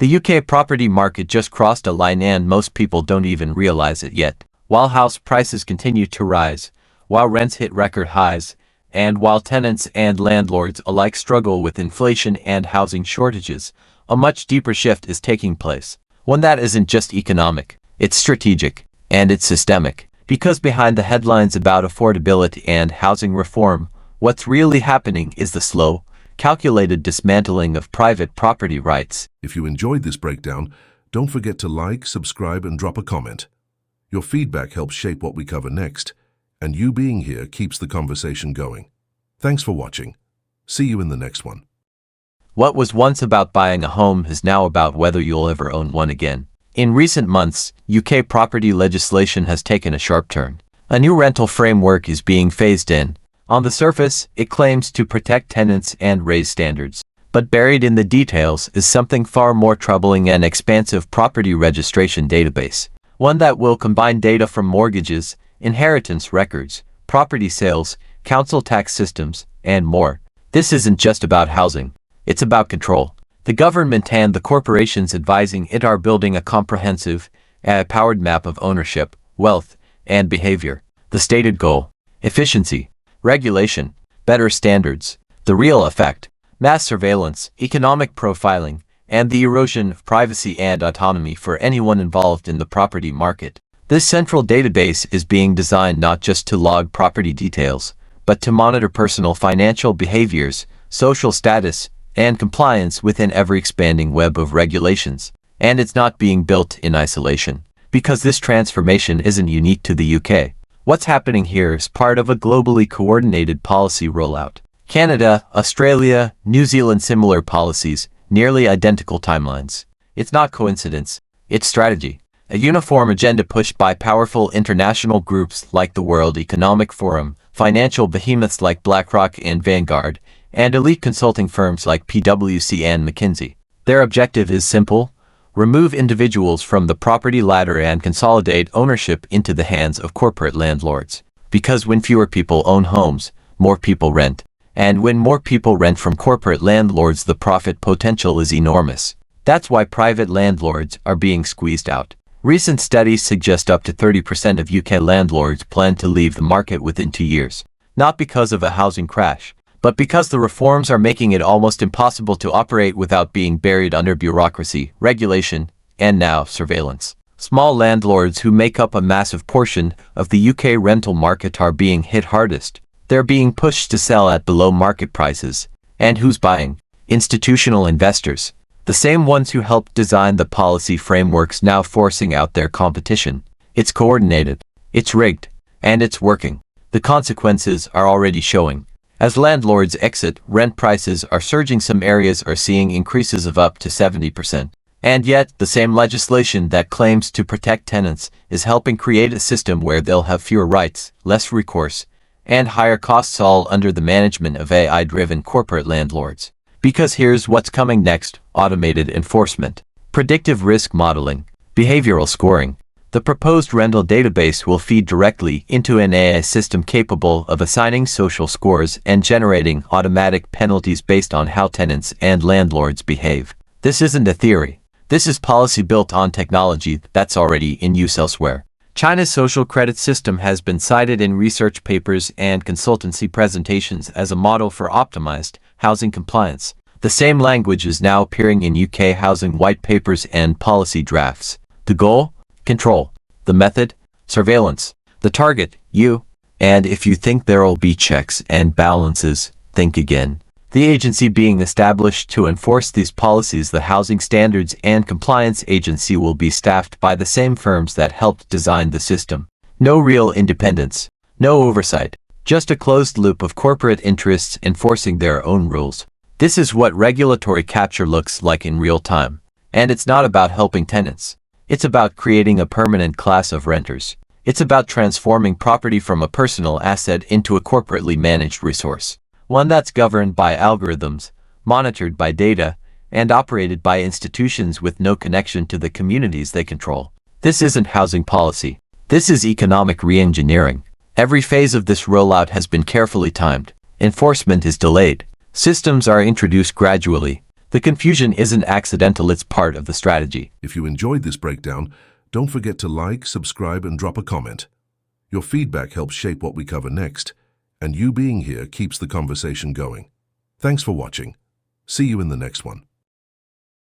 The UK property market just crossed a line and most people don't even realize it yet. While house prices continue to rise, while rents hit record highs, and while tenants and landlords alike struggle with inflation and housing shortages, a much deeper shift is taking place. One that isn't just economic, it's strategic, and it's systemic. Because behind the headlines about affordability and housing reform, what's really happening is the slow, calculated dismantling of private property rights. If you enjoyed this breakdown, don't forget to like, subscribe, and drop a comment. Your feedback helps shape what we cover next, and you being here keeps the conversation going. Thanks for watching. See you in the next one. What was once about buying a home is now about whether you'll ever own one again. In recent months, UK property legislation has taken a sharp turn. A new rental framework is being phased in. On the surface, it claims to protect tenants and raise standards. But buried in the details is something far more troubling: an expansive property registration database. One that will combine data from mortgages, inheritance records, property sales, council tax systems, and more. This isn't just about housing. It's about control. The government and the corporations advising it are building a comprehensive, AI-powered map of ownership, wealth, and behavior. The stated goal: efficiency, regulation, better standards. The real effect: mass surveillance, economic profiling, and the erosion of privacy and autonomy for anyone involved in the property market. This central database is being designed not just to log property details, but to monitor personal financial behaviors, social status, and compliance within every expanding web of regulations. And it's not being built in isolation, because this transformation isn't unique to the UK. What's happening here is part of a globally coordinated policy rollout. Canada, Australia, New Zealand, similar policies, nearly identical timelines. It's not coincidence, it's strategy. A uniform agenda pushed by powerful international groups like the World Economic Forum, financial behemoths like BlackRock and Vanguard, and elite consulting firms like PwC and McKinsey. Their objective is simple: remove individuals from the property ladder and consolidate ownership into the hands of corporate landlords. Because when fewer people own homes, more people rent. And when more people rent from corporate landlords, the profit potential is enormous. That's why private landlords are being squeezed out. Recent studies suggest up to 30% of UK landlords plan to leave the market within 2 years. Not because of a housing crash, but because the reforms are making it almost impossible to operate without being buried under bureaucracy, regulation, and now surveillance. Small landlords, who make up a massive portion of the UK rental market, are being hit hardest. They're being pushed to sell at below market prices. And who's buying? Institutional investors. The same ones who helped design the policy frameworks now forcing out their competition. It's coordinated, it's rigged, and it's working. The consequences are already showing. As landlords exit, rent prices are surging. Some areas are seeing increases of up to 70%. And yet, the same legislation that claims to protect tenants is helping create a system where they'll have fewer rights, less recourse, and higher costs, all under the management of AI-driven corporate landlords. Because here's what's coming next: automated enforcement, predictive risk modeling, behavioral scoring. The proposed rental database will feed directly into an AI system capable of assigning social scores and generating automatic penalties based on how tenants and landlords behave. This isn't a theory. This is policy built on technology that's already in use elsewhere. China's social credit system has been cited in research papers and consultancy presentations as a model for optimized housing compliance. The same language is now appearing in UK housing white papers and policy drafts. The goal? Control. The method? Surveillance. The target? You. And if you think there'll be checks and balances, think again. The agency being established to enforce these policies, the Housing Standards and Compliance Agency, will be staffed by the same firms that helped design the system. No real independence. No oversight. Just a closed loop of corporate interests enforcing their own rules. This is what regulatory capture looks like in real time. And it's not about helping tenants. It's about creating a permanent class of renters. It's about transforming property from a personal asset into a corporately managed resource. One that's governed by algorithms, monitored by data, and operated by institutions with no connection to the communities they control. This isn't housing policy. This is economic re-engineering. Every phase of this rollout has been carefully timed. Enforcement is delayed. Systems are introduced gradually. The confusion isn't accidental, it's part of the strategy. If you enjoyed this breakdown, don't forget to like, subscribe, and drop a comment. Your feedback helps shape what we cover next, and you being here keeps the conversation going. Thanks for watching. See you in the next one.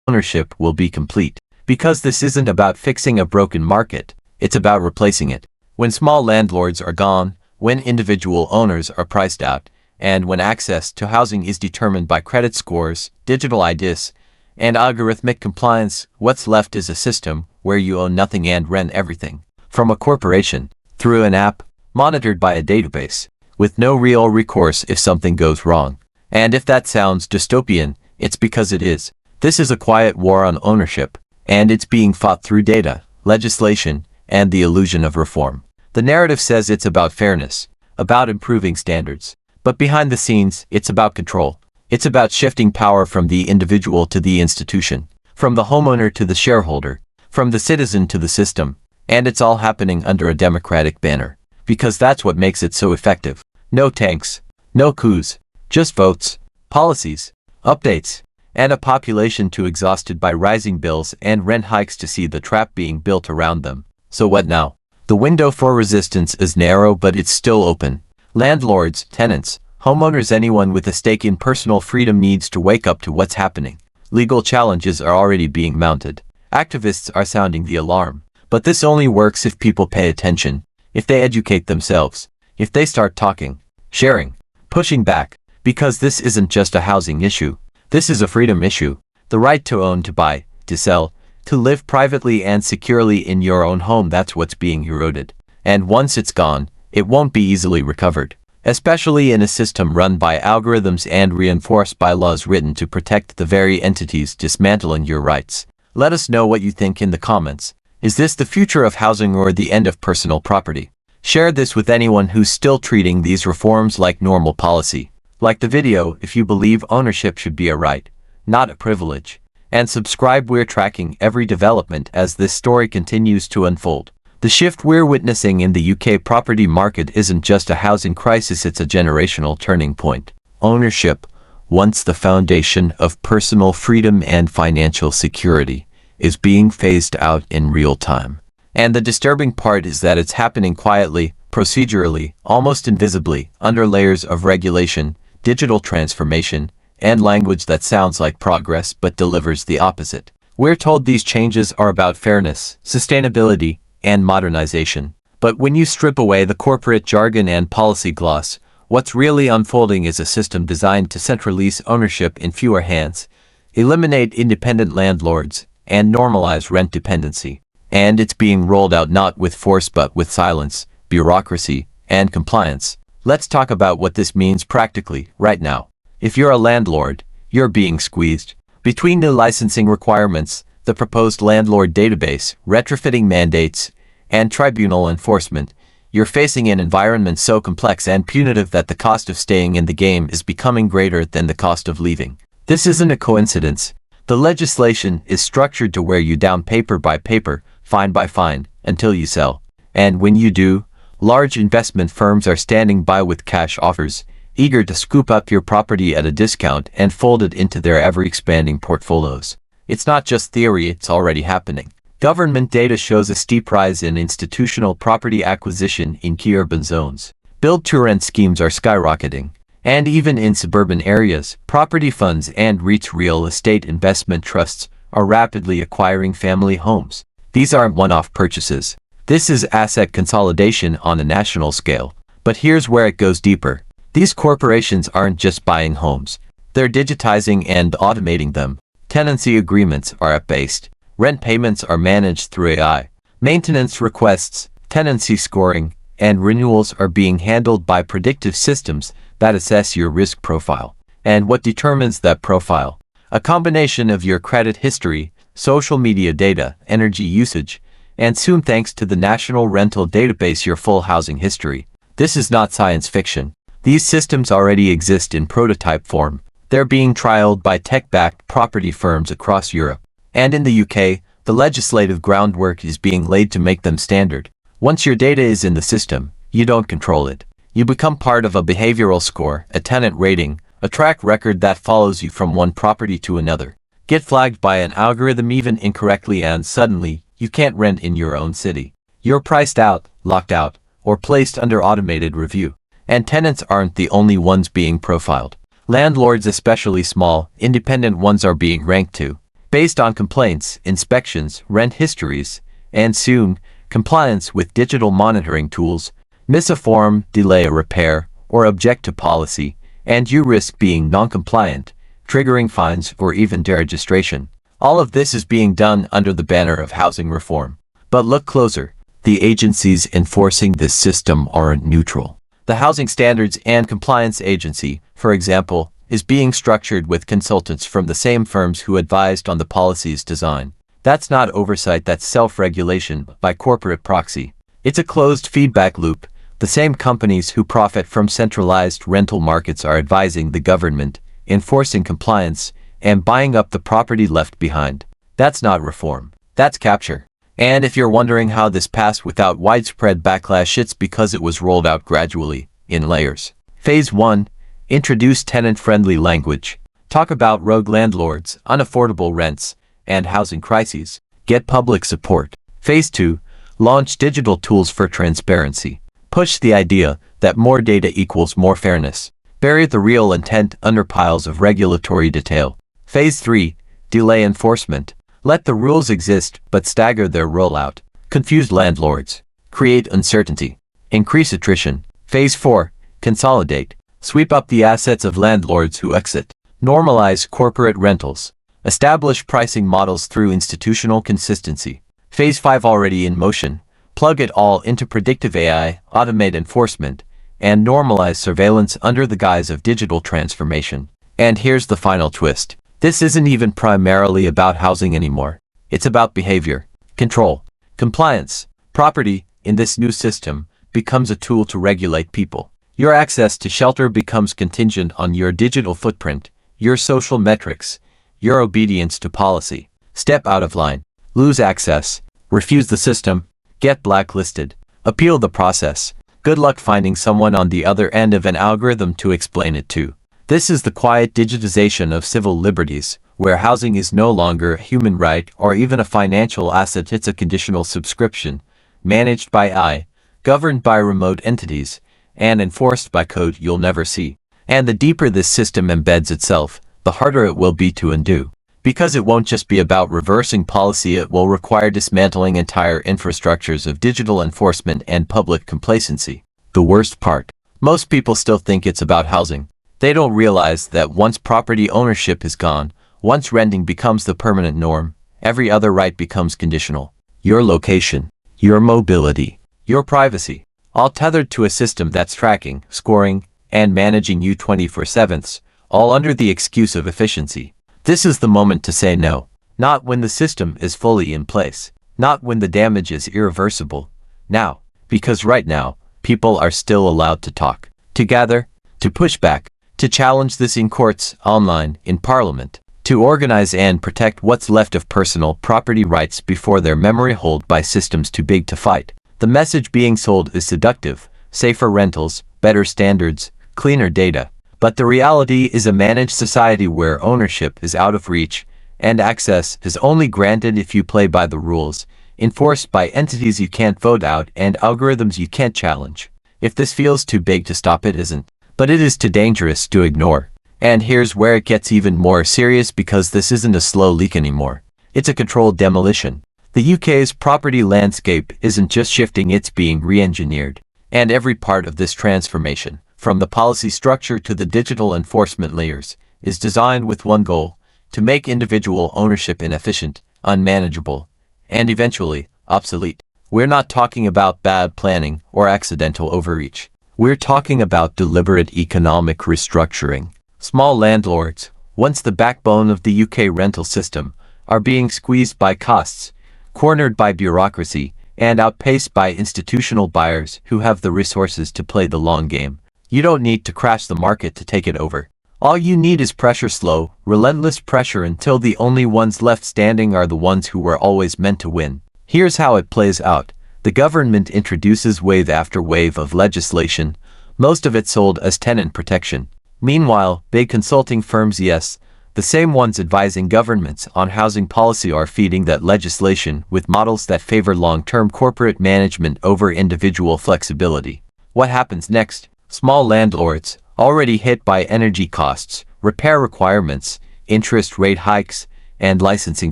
Ownership will be complete. Because this isn't about fixing a broken market, it's about replacing it. When small landlords are gone, when individual owners are priced out, and when access to housing is determined by credit scores, digital IDs, and algorithmic compliance, what's left is a system where you own nothing and rent everything. From a corporation, through an app, monitored by a database, with no real recourse if something goes wrong. And if that sounds dystopian, it's because it is. This is a quiet war on ownership, and it's being fought through data, legislation, and the illusion of reform. The narrative says it's about fairness, about improving standards. But behind the scenes, it's about control. It's about shifting power from the individual to the institution, from the homeowner to the shareholder, from the citizen to the system. And it's all happening under a democratic banner. Because that's what makes it so effective. No tanks, no coups, just votes, policies, updates, and a population too exhausted by rising bills and rent hikes to see the trap being built around them. So what now? The window for resistance is narrow, but it's still open. Landlords, tenants, homeowners, anyone with a stake in personal freedom needs to wake up to what's happening. Legal challenges are already being mounted. Activists are sounding the alarm. But this only works if people pay attention, if they educate themselves, if they start talking, sharing, pushing back. Because this isn't just a housing issue. This is a freedom issue. The right to own, to buy, to sell, to live privately and securely in your own home. That's what's being eroded. And once it's gone, it won't be easily recovered. Especially in a system run by algorithms and reinforced by laws written to protect the very entities dismantling your rights. Let us know what you think in the comments. Is this the future of housing or the end of personal property? Share this with anyone who's still treating these reforms like normal policy. Like the video if you believe ownership should be a right, not a privilege. And subscribe. We're tracking every development as this story continues to unfold. The shift we're witnessing in the UK property market isn't just a housing crisis, it's a generational turning point. Ownership, once the foundation of personal freedom and financial security, is being phased out in real time. And the disturbing part is that it's happening quietly, procedurally, almost invisibly, under layers of regulation, digital transformation, and language that sounds like progress but delivers the opposite. We're told these changes are about fairness, sustainability, and modernization. But when you strip away the corporate jargon and policy gloss, what's really unfolding is a system designed to centralize ownership in fewer hands, eliminate independent landlords, and normalize rent dependency. And it's being rolled out not with force but with silence, bureaucracy, and compliance. Let's talk about what this means practically, right now. If you're a landlord, you're being squeezed. Between new licensing requirements, the proposed landlord database, retrofitting mandates, and tribunal enforcement, you're facing an environment so complex and punitive that the cost of staying in the game is becoming greater than the cost of leaving. This isn't a coincidence. The legislation is structured to wear you down paper by paper, fine by fine, until you sell. And when you do, large investment firms are standing by with cash offers, eager to scoop up your property at a discount and fold it into their ever-expanding portfolios. It's not just theory, it's already happening. Government data shows a steep rise in institutional property acquisition in key urban zones. Build-to-rent schemes are skyrocketing. And even in suburban areas, property funds and REITs, real estate investment trusts, are rapidly acquiring family homes. These aren't one-off purchases. This is asset consolidation on a national scale. But here's where it goes deeper. These corporations aren't just buying homes. They're digitizing and automating them. Tenancy agreements are app-based. Rent payments are managed through AI. Maintenance requests, tenancy scoring, and renewals are being handled by predictive systems that assess your risk profile. And what determines that profile? A combination of your credit history, social media data, energy usage, and soon, thanks to the National Rental Database, your full housing history. This is not science fiction. These systems already exist in prototype form. They're being trialed by tech-backed property firms across Europe. And in the UK, the legislative groundwork is being laid to make them standard. Once your data is in the system, you don't control it. You become part of a behavioral score, a tenant rating, a track record that follows you from one property to another. Get flagged by an algorithm even incorrectly and suddenly, you can't rent in your own city. You're priced out, locked out, or placed under automated review. And tenants aren't the only ones being profiled. Landlords, especially small, independent ones, are being ranked too, based on complaints, inspections, rent histories, and soon, compliance with digital monitoring tools. Miss a form, delay a repair, or object to policy, and you risk being non-compliant, triggering fines or even deregistration. All of this is being done under the banner of housing reform. But look closer. The agencies enforcing this system aren't neutral. The Housing Standards and Compliance Agency, for example, is being structured with consultants from the same firms who advised on the policy's design. That's not oversight, that's self-regulation by corporate proxy. It's a closed feedback loop. The same companies who profit from centralized rental markets are advising the government, enforcing compliance, and buying up the property left behind. That's not reform. That's capture. And if you're wondering how this passed without widespread backlash, it's because it was rolled out gradually, in layers. Phase 1. Introduce tenant-friendly language. Talk about rogue landlords, unaffordable rents, and housing crises. Get public support. Phase 2. Launch digital tools for transparency. Push the idea that more data equals more fairness. Bury the real intent under piles of regulatory detail. Phase 3. Delay enforcement. Let the rules exist, but stagger their rollout. Confuse landlords. Create uncertainty. Increase attrition. Phase 4. Consolidate. Sweep up the assets of landlords who exit. Normalize corporate rentals. Establish pricing models through institutional consistency. Phase 5 already in motion. Plug it all into predictive AI, automate enforcement, and normalize surveillance under the guise of digital transformation. And here's the final twist. This isn't even primarily about housing anymore. It's about behavior, control, compliance. Property, in this new system, becomes a tool to regulate people. Your access to shelter becomes contingent on your digital footprint, your social metrics, your obedience to policy. Step out of line, lose access, refuse the system, get blacklisted, appeal the process. Good luck finding someone on the other end of an algorithm to explain it to. This is the quiet digitization of civil liberties, where housing is no longer a human right or even a financial asset. It's a conditional subscription, managed by AI, governed by remote entities, and enforced by code you'll never see. And the deeper this system embeds itself, the harder it will be to undo. Because it won't just be about reversing policy, it will require dismantling entire infrastructures of digital enforcement and public complacency. The worst part, most people still think it's about housing. They don't realize that once property ownership is gone, once renting becomes the permanent norm, every other right becomes conditional. Your location, your mobility, your privacy, all tethered to a system that's tracking, scoring, and managing you 24/7, all under the excuse of efficiency. This is the moment to say no. Not when the system is fully in place. Not when the damage is irreversible. Now. Because right now, people are still allowed to talk, to gather, to push back, to challenge this in courts, online, in parliament, to organize and protect what's left of personal property rights before they're memory holed by systems too big to fight. The message being sold is seductive: safer rentals, better standards, cleaner data. But the reality is a managed society where ownership is out of reach, and access is only granted if you play by the rules, enforced by entities you can't vote out and algorithms you can't challenge. If this feels too big to stop, it isn't. But it is too dangerous to ignore. And here's where it gets even more serious, because this isn't a slow leak anymore. It's a controlled demolition. The UK's property landscape isn't just shifting, it's being re-engineered. And every part of this transformation, from the policy structure to the digital enforcement layers, is designed with one goal: to make individual ownership inefficient, unmanageable, and eventually obsolete. We're not talking about bad planning or accidental overreach. We're talking about deliberate economic restructuring. Small landlords, once the backbone of the UK rental system, are being squeezed by costs, cornered by bureaucracy, and outpaced by institutional buyers who have the resources to play the long game. You don't need to crash the market to take it over. All you need is pressure, slow, relentless pressure, until the only ones left standing are the ones who were always meant to win. Here's how it plays out. The government introduces wave after wave of legislation, most of it sold as tenant protection. Meanwhile, big consulting firms, yes, the same ones advising governments on housing policy, are feeding that legislation with models that favor long-term corporate management over individual flexibility. What happens next? Small landlords, already hit by energy costs, repair requirements, interest rate hikes, and licensing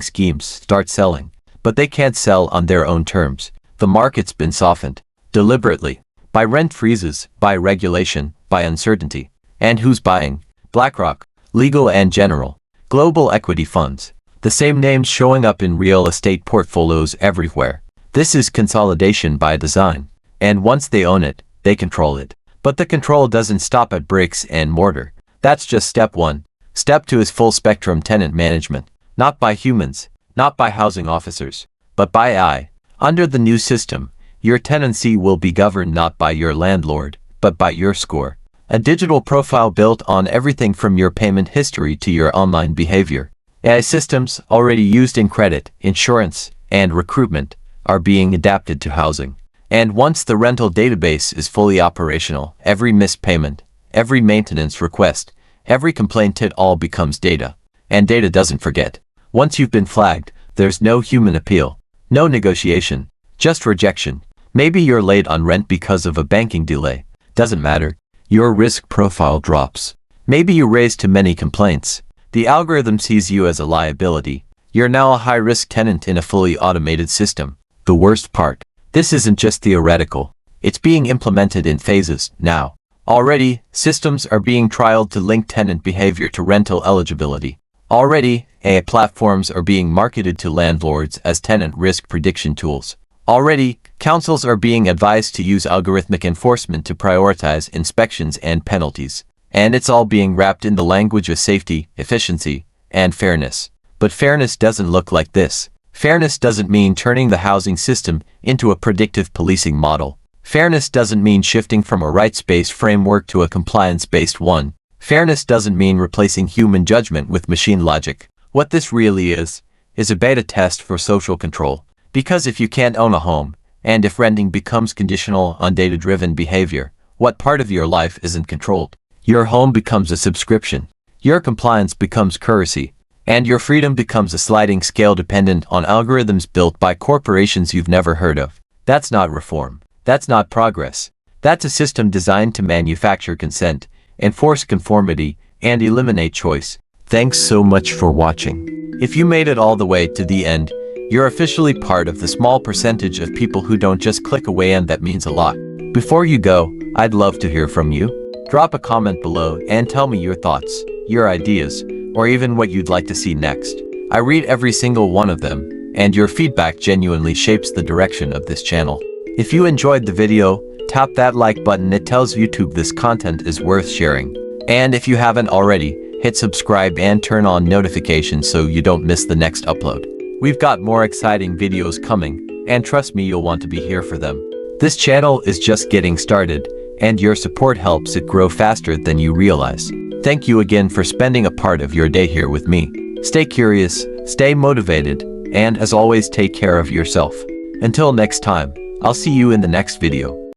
schemes, start selling. But they can't sell on their own terms. The market's been softened, deliberately, by rent freezes, by regulation, by uncertainty. And who's buying? BlackRock, Legal & General, global equity funds. The same names showing up in real estate portfolios everywhere. This is consolidation by design. And once they own it, they control it. But the control doesn't stop at bricks and mortar. That's just step one. Step two is full spectrum tenant management. Not by humans, not by housing officers, but by AI. Under the new system, your tenancy will be governed not by your landlord, but by your score. A digital profile built on everything from your payment history to your online behavior. AI systems already used in credit, insurance, and recruitment are being adapted to housing. And once the rental database is fully operational, every missed payment, every maintenance request, every complaint, it all becomes data. And data doesn't forget. Once you've been flagged, there's no human appeal, no negotiation, just rejection. Maybe you're late on rent because of a banking delay. Doesn't matter. Your risk profile drops. Maybe you raised too many complaints. The algorithm sees you as a liability. You're now a high-risk tenant in a fully automated system. The worst part, this isn't just theoretical. It's being implemented in phases now. Already, systems are being trialed to link tenant behavior to rental eligibility. Already, AI platforms are being marketed to landlords as tenant risk prediction tools. Already, councils are being advised to use algorithmic enforcement to prioritize inspections and penalties. And it's all being wrapped in the language of safety, efficiency, and fairness. But fairness doesn't look like this. Fairness doesn't mean turning the housing system into a predictive policing model. Fairness doesn't mean shifting from a rights-based framework to a compliance-based one. Fairness doesn't mean replacing human judgment with machine logic. What this really is a beta test for social control. Because if you can't own a home, and if renting becomes conditional on data-driven behavior, what part of your life isn't controlled? Your home becomes a subscription. Your compliance becomes currency. And your freedom becomes a sliding scale dependent on algorithms built by corporations you've never heard of. That's not reform. That's not progress. That's a system designed to manufacture consent, enforce conformity, and eliminate choice. Thanks so much for watching. If you made it all the way to the end, you're officially part of the small percentage of people who don't just click away, and that means a lot. Before you go, I'd love to hear from you. Drop a comment below and tell me your thoughts, your ideas, or even what you'd like to see next. I read every single one of them, and your feedback genuinely shapes the direction of this channel. If you enjoyed the video, tap that like button. It tells YouTube this content is worth sharing. And if you haven't already, hit subscribe and turn on notifications so you don't miss the next upload. We've got more exciting videos coming, and trust me, you'll want to be here for them. This channel is just getting started, and your support helps it grow faster than you realize. Thank you again for spending a part of your day here with me. Stay curious, stay motivated, and as always, take care of yourself. Until next time, I'll see you in the next video.